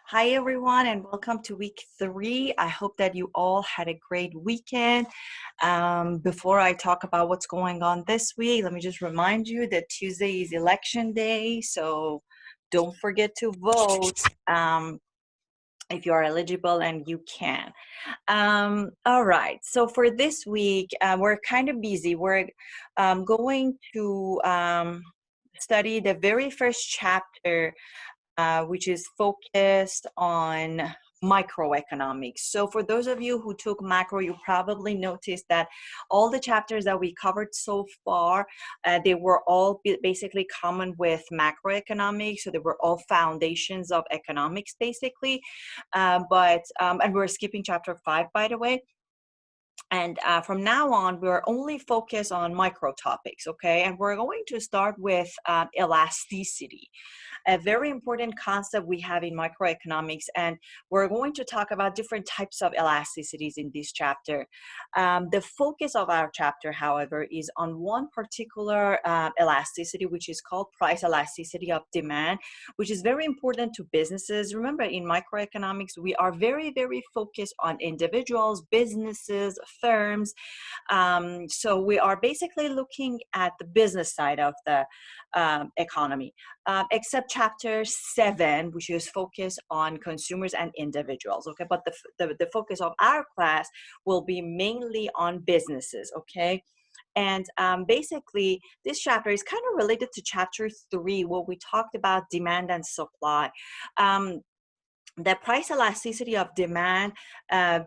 Hi, everyone, and welcome to week 3. I hope that you all had a great weekend. Before I talk about what's going on this week, let me just remind you that Tuesday is election day, so don't forget to vote if you are eligible and you can. All right, so for this week, we're kind of busy. We're going to study the very first chapter which is focused on microeconomics. So for those of you who took macro, you probably noticed that all the chapters that we covered so far, they were all basically common with macroeconomics. So they were all foundations of economics, basically. And we're skipping chapter 5, by the way. And from now on, we're only focused on micro topics, okay? And we're going to start with elasticity, a very important concept we have in microeconomics. And we're going to talk about different types of elasticities in this chapter. The focus of our chapter, however, is on one particular elasticity, which is called price elasticity of demand, which is very important to businesses. Remember, in microeconomics, we are very, very focused on individuals, businesses, firms. So we are basically looking at the business side of the economy, except chapter 7, which is focused on consumers and individuals. Okay, but the focus of our class will be mainly on businesses. Okay. And basically, this chapter is kind of related to chapter 3, where we talked about demand and supply. The price elasticity of demand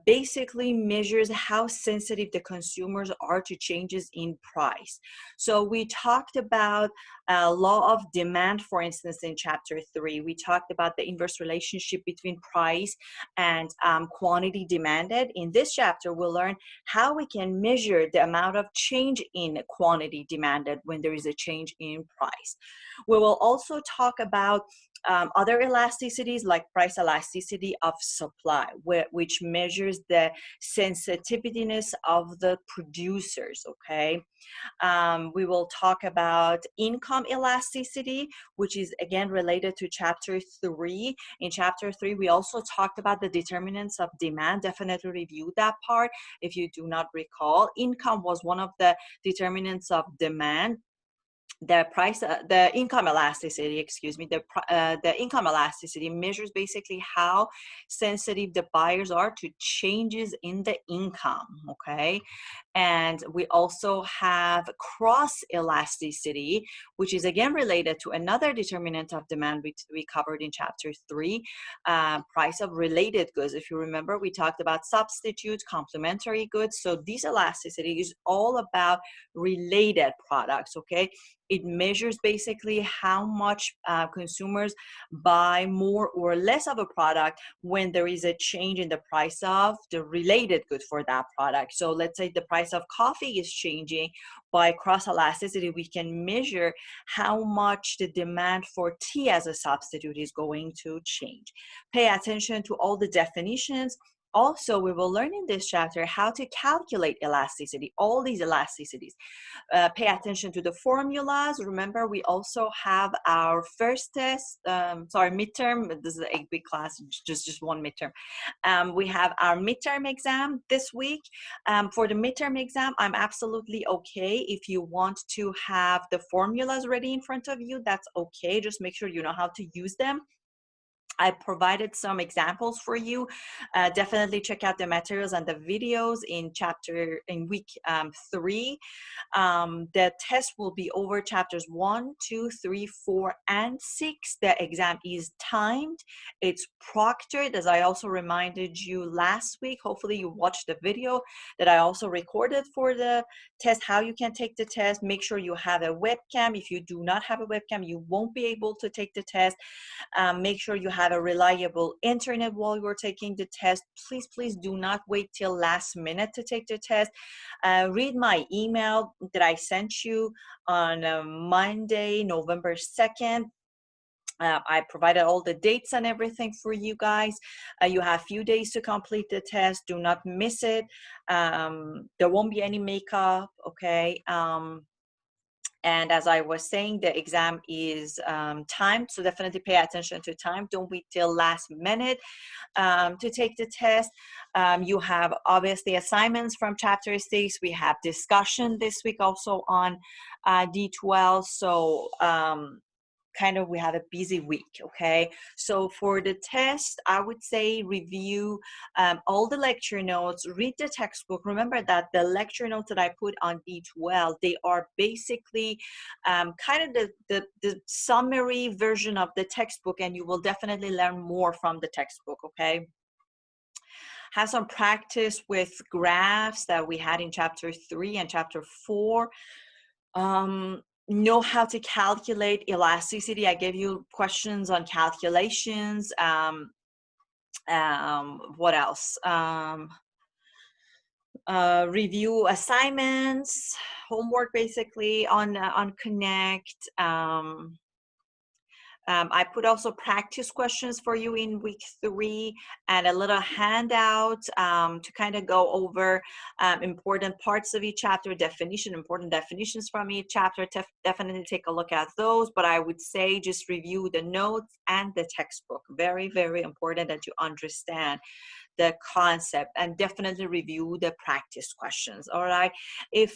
basically measures how sensitive the consumers are to changes in price. So we talked about law of demand, for instance, in chapter 3. We talked about the inverse relationship between price and quantity demanded. In this chapter, we'll learn how we can measure the amount of change in quantity demanded when there is a change in price. We will also talk about other elasticities like price elasticity of supply, which measures the sensitiveness of the producers, okay? We will talk about income elasticity, which is again related to chapter 3. In chapter 3, we also talked about the determinants of demand. Definitely review that part if you do not recall. Income was one of the determinants of demand. The income elasticity, the income elasticity measures basically how sensitive the buyers are to changes in the income, okay? And we also have cross elasticity, which is again related to another determinant of demand we covered in chapter 3, price of related goods. If you remember, we talked about substitutes, complementary goods. So this elasticity is all about related products, okay? It measures basically how much consumers buy more or less of a product when there is a change in the price of the related good for that product. So let's say the price of coffee is changing. By cross elasticity, we can measure how much the demand for tea as a substitute is going to change. Pay attention to all the definitions. Also, we will learn in this chapter how to calculate elasticity, all these elasticities. Pay attention to the formulas. Remember, we also have our first test, midterm. This is a big class, just one midterm. We have our midterm exam this week. For the midterm exam, I'm absolutely okay. If you want to have the formulas ready in front of you, that's okay. Just make sure you know how to use them. I provided some examples for you. Definitely check out the materials and the videos in week 3. The test will be over chapters 1, 2, 3, 4, and 6. The exam is timed. It's proctored, as I also reminded you last week. Hopefully you watched the video that I also recorded for the test, how you can take the test. Make sure you have a webcam. If you do not have a webcam, you won't be able to take the test. Make sure you have a reliable internet while you're taking the test. Please do not wait till last minute to take the test. Read my email that I sent you on Monday, November 2nd. I provided all the dates and everything for you guys. You have a few days to complete the test. Do not miss it. There won't be any makeup, okay? And as I was saying, the exam is timed, so definitely pay attention to time. Don't wait till last minute to take the test. You have obviously assignments from chapter 6. We have discussion this week also on D12. So kind of we have a busy week. Okay, so for the test I would say review all the lecture notes, read the textbook. Remember that the lecture notes that I put on D12, they are basically kind of the summary version of the textbook, and you will definitely learn more from the textbook. Okay, have some practice with graphs that we had in chapter 3 and chapter 4. Know how to calculate elasticity. I gave you questions on calculations. What else? Review assignments, homework basically on Connect. I put also practice questions for you in week 3 and a little handout to kind of go over important parts of each chapter, important definitions from each chapter. Definitely take a look at those, but I would say just review the notes and the textbook. Very, very important that you understand the concept, and definitely review the practice questions. All right, if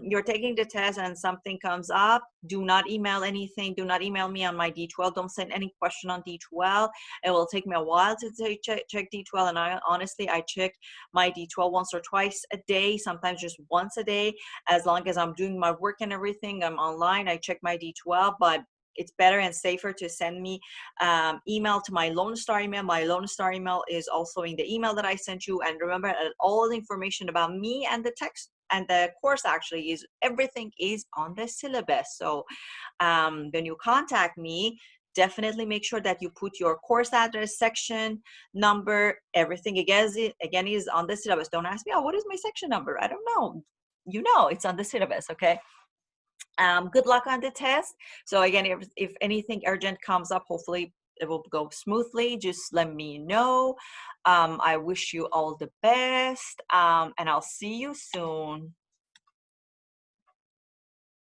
you're taking the test and something comes up, do not email anything. Do not email me on my D12. Don't send any question on D12. It will take me a while to check D12, and honestly I check my D12 once or twice a day, sometimes just once a day. As long as I'm doing my work and everything, I'm online, I check my D12. But it's better and safer to send me email to my Lone Star email. My Lone Star email is also in the email that I sent you. And remember, all the information about me and the text and the course actually is everything is on the syllabus. So when you contact me, definitely make sure that you put your course address, section number, everything again is on the syllabus. Don't ask me, oh, what is my section number? I don't know. You know, it's on the syllabus. Okay. Good luck on the test. So again, if anything urgent comes up, hopefully it will go smoothly. Just let me know. I wish you all the best, and I'll see you soon.